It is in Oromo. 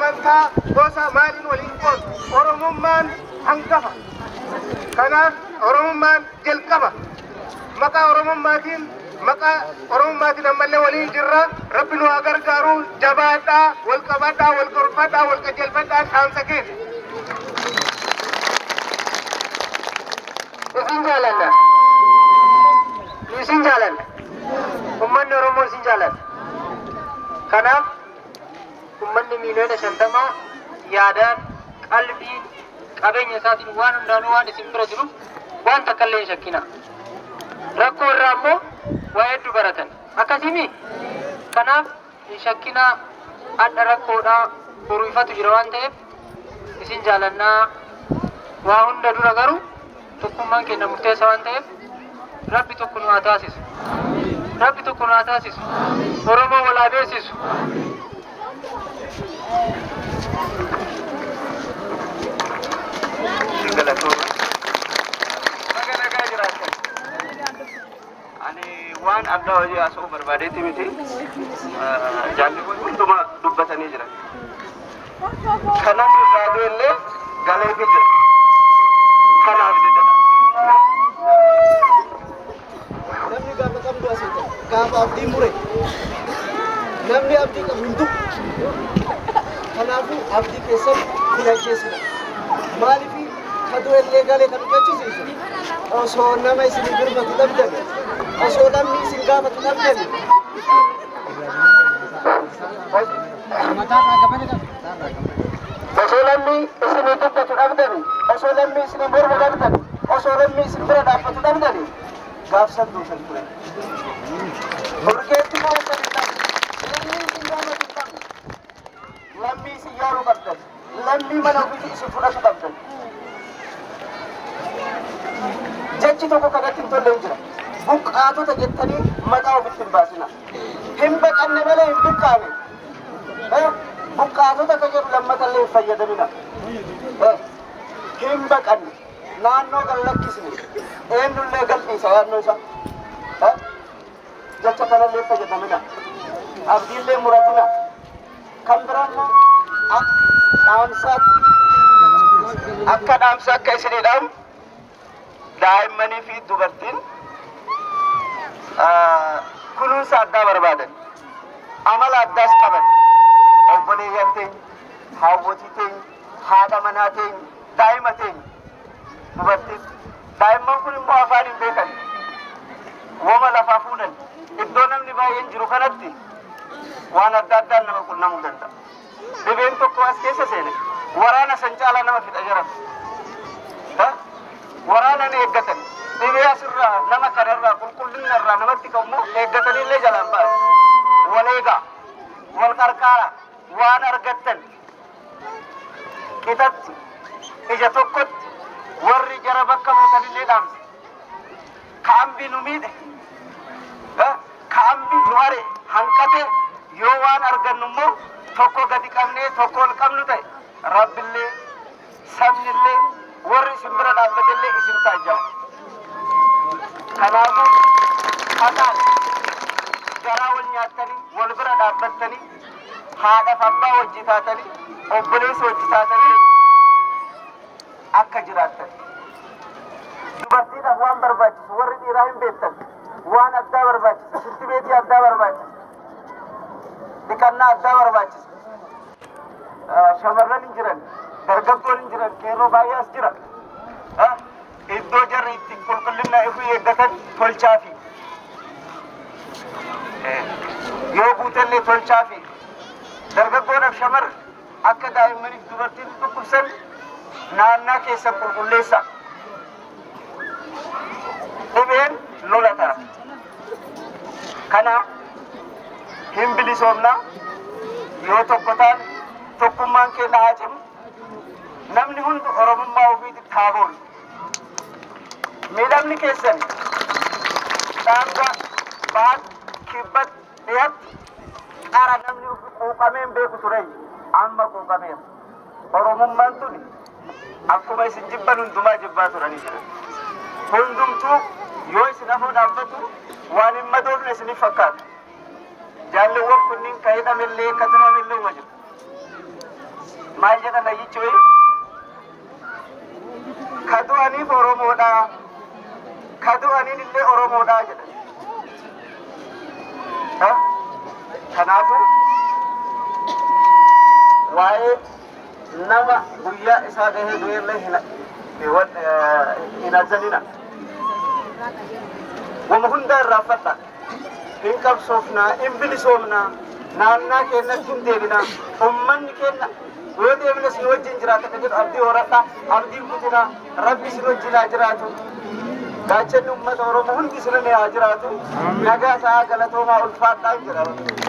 amantaa gosa maaliin waliin qoodu oromummaan hangafa kanaaf oromummaan jalqaba maqaa oromummaatiin ammallee waliin jirra rabbi nu haa gargaaru jabaadhaa wal qabadhaa wal gorfadhaa wal qajeelfadhaa dhaamsa keenya isin jaalanna ummanni oromoo isin jaalanna kanaaf ummanni miiliyoona 50 yaadaan qalbiin qabeenya isaatiin waan hundaanuu waan isin bira jiruuf waan takka illee hin shakkina rakkoo irraa immoo waa hedduu baratan akkasimi kanaaf hin shakkina adda rakkoodhaa boruufatu jira waan ta'eef isin jaalannaa waa hunda dura garuu tokkummaan keenya murteessa waan ta'eef rabbi tokko nu haa taasisu rabbi tokko nu haa taasisu oromoo wal haa beeksisu waan adda hojii asoo barbaadeetti miti jaalli kun hunduma dubbatanii jiran kanan irraa illee galeefi jira kanaaf jedhama namni gaafa qabdu asitti gaafa abdii mure namni abdii qabu hin du'u kanaafuu abdii keessatti filacheessina maaliif kaduu illee galee kan hojjechiisu osoo nama isin birmatu dhabdan osoo namni isin gaafatu dhabdan osoo namni isin dubbatu dhabdan osoo namni isin mormu dhabdan osoo namni isin bira dhaabbatu dhabdan gaafsan duusan ture urgeetti moo lammi isin yaaruu qabdan lammi mana ofiitii isin fudhatu qabdan jechi tokko kanatti hin tolle hin jira buqqaatota jettanii maqaa ofitti hin baasina hin baqanne malee hin buqqaane buqqaatota ka jedhu lammatallee hin fayyadamina hin baqanne naannoo kan lakkisne eenyullee gal'iisa yaadnoo isa jecha kanallee fayyadamina abdiillee muratina kan biraammoo akka dhaamsa akka isinidhaam daa'immanii fi dubartiin kunuunsa addaa barbaadan amala addaas qaban obboleeyyan teenya haawwatii teenya haadha manaa teenya daa'ima teenya dubartiin daa'imman kun immoo afaan hin beekan wama lafaa fuudhan iddoo namni baay'een jiru kanatti waan adda addaan nama qunnamuu danda'a dhibeen tokko as keessa seene waraana san caalaa nama fixa jiran waraana ni eeggatan dhibee asirraa nama kanarraa qulqullina irraa namatti kammoo eeggatanillee jalaan ba'an wal eegaa wal qarqaara waan argattan qixatti ija tokkotti warri jara bakka buutanillee dhaamse kaambi nu miidhe kaambi nu hare hanqate yoo waan argannu immoo tokko gadi qabnee tokko ol qabnu ta'e rabbillee sabnillee warri isin bira dhaabbatillee isin taajjabu kanaafuu hataan garaa wal nyaattanii wal bira dhaabbattanii haadhaaf abbaa wajji taatanii obboleessa wajji taatanii akka jiraattan dubartiidhaaf waan barbaachisu warri dhiiraa hin beektan waan addaa barbaachisa shirti beetii addaa barbaachisa dhiqannaa addaa barbaachisa shamarran hin jiran dargaggoon hin jiran qeerroo baay'ee as jira iddoo jarri itti qulqullina ifuu eeggatan tolchaafi yoo guutellee tolchaafi dargaggoodhaaf shamar akka daa'immaniif dubartiin dhukkubsan naannaa keessan qulqulleessa dhibeen lola ta'a kanaaf hin bilisoomnaa yoo tokko taane tokkummaan keenya haa cimu namni hundi oromummaa ofiititti haa boonu miidhamni keessan daangaa baat kibbat dhiyatti qara namni quuqameen beeku ture amma quuqameera oromummaan tuni akkuma isin jibban hundumaa jibbaa turanii jira hundumtuu yoo isin hafoo dhaabbatu waan hin madoofne isiniif fakkaata jaalleewwan kunniin ka hidhamillee ka tumamillee wajjiru maal jedhana jechuun kadu'aniif Oromoodha kadu'aniin illee Oromoodha jedha. Kanaafuu waa'ee nama guyyaa isaa gahee du'eellee hin azanina. Wama hunda irraa fadha hin qabsoofnaa hin bilisoomnaa naannaa keenyatti hin deebinaa ummanni keenya yoo deemne sin wajjin jiraata kan jedhu abdii horadha abdii kutinaa rabbi sin wajjin haa jiraatu gaachanni ummata Oromoo hundi sin haa jiraatu nagaa ta'aa galatoomaa ulfaadhaa hin jedhamu.